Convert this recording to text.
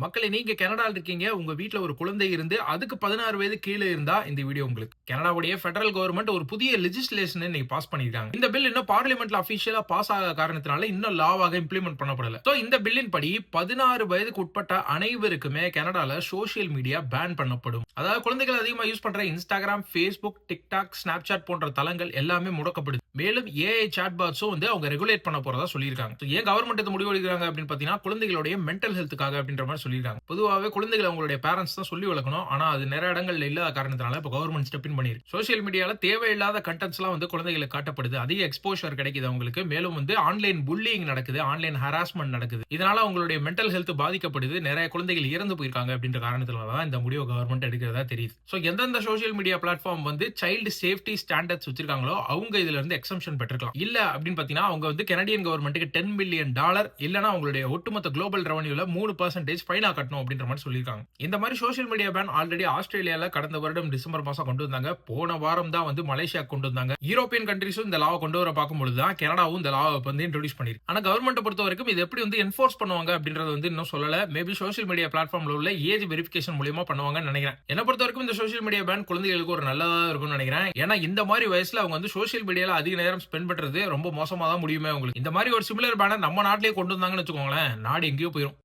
மக்களே நீங்க கனடால இருக்கீங்க. உங்க வீட்ல ஒரு குழந்தை இருந்து, அதுக்கு 16 வயது கீழ இருந்தா இந்த வீடியோ உங்களுக்கு. கனடாவுடைய பெடரல் கவர்ன்மென்ட் ஒரு புதிய லெஜிஸ்லேஷன் இன்னைக்கு பாஸ் பண்ணியிருக்காங்க. இந்த பில் இன்னும் பார்லிமென்ட்ல அபிஷியலா பாஸ் ஆகாத காரணத்தினால இன்னும் லாவாக இம்ப்ளிமெண்ட் பண்ணப்படல. சோ இந்த பில்லின் படி 16 வயதுக்கு உட்பட்ட அனைவருக்குமே கனடால சோசியல் மீடியா பேன் பண்ணப்படும். அதாவது குழந்தைகள் அதிகமா யூஸ் பண்ற Instagram, Facebook, TikTok, Snapchat போன்ற தளங்கள் எல்லாமே முடக்கப்படுது. மேலும் AI சாட்பாட்ஸும் அவங்க ரெகுலேட் பண்ண போறதா சொல்லியிருக்காங்க. ஏன் கவர்ன்மென்ட் இந்த முடிவு எடுக்கிறாங்க அப்படின்னு பாத்தீங்கன்னா, குழந்தைகளுடைய மென்டல் ஹெல்த்துக்காக அப்படின்ற மாதிரி சொல்லியிருக்காங்க. பொதுவாவே குழந்தைகளை அவங்களுடைய பேரண்ட்ஸ் தான் சொல்லி வளர்க்கணும். ஆனா அது நிறைய இடங்கள்ல இல்லாத காரணத்தினால இப்ப கவர்ன்மென்ட் ஸ்டெப் இன் பண்ணிருக்கு. சோசியல் மீடியால தேவையில்லாத கண்டென்ட்ஸ் எல்லாம் குழந்தைகளுக்கு காட்டப்படுது. அதிக எக்ஸ்போஷர் கிடைக்குது அவங்களுக்கு. மேலும் ஆன்லைன் புல்லிங் நடக்குது, ஆன்லைன் ஹராஸ்மென்ட் நடக்குது. இதனால அவங்களுடைய மென்டல் ஹெல்த் பாதிக்கப்படுது. நிறைய குழந்தைகள் இறந்து போயிருக்காங்க அப்படின்ற காரணத்தினால தான் இந்த முடிவு கவர்ன்மென்ட் எடுக்கிறதா தெரியுது. சோ எந்தெந்த social media platform child safety standards வச்சிருக்காங்களோ அவங்க இதுல இருந்து எக்ஸம்ஷன் பெற்றுக்கலாம். இல்ல அப்படின்னு பாத்தீங்கன்னா அவங்க கனடியன் கவர்ன்மென்ட்க்கு $10 மில்லியன் இல்லனா அவங்களுடைய ஒட்டுமொத்த குளோபல் ரெவென்யூல 3% ஃபைனா கட்டணும் அப்படின்ற மாதிரி சொல்லிருக்காங்க. இந்த மாதிரி சோசியல் மீடியா பேன் ஆல்ரெடி ஆஸ்திரேலியால கடந்த வருடம் டிசம்பர் மாசம் கொண்டு வந்தாங்க. போன வாரம் தான் மலேசியா கொண்டு வந்தாங்க. யூரோப்பியன் கண்ட்ரீஸும் இந்த லாவை கொண்டு வர பார்க்கும்போது தான் கனடாவும் இந்த லாவை இன்ட்ரோடியூஸ் பண்ணிருக்கு. ஆனா கவர்ன்மெண்ட் பொறுத்த வரைக்கும் இது எப்படி என்ஃபோர்ஸ் பண்ணுவாங்க அப்படின்றது இன்னும் சொல்லல. மேபி சோசியல் மீடியா பிளாட்ஃபார்ம்ல உள்ள ஏஜ் வெரிஃபிகேஷன் மூலமா பண்ணுவாங்கன்னு நினைக்கிறேன். என்ன பொறுத்த வரைக்கும் இந்த சோசியல் மீடியா பேன் குழந்தைகளுக்கு ஒரு நல்லதா இருக்கும்னு நினைக்கிறேன். ஏன்னா இந்த மாதிரி வயசுல அவங்க சோசியல் மீடியால அதிக நேரம் ஸ்பெண்ட் பண்றது ரொம்ப மோசமா தான் முடியுமே உங்களுக்கு. இந்த மாதிரி ஒரு சிமிலர் பேனர் நம்ம நாட்டிலேயே கொண்டு வந்தாங்கன்னு வச்சுக்கோங்களேன், நாடு எங்கேயோ போயிடும்.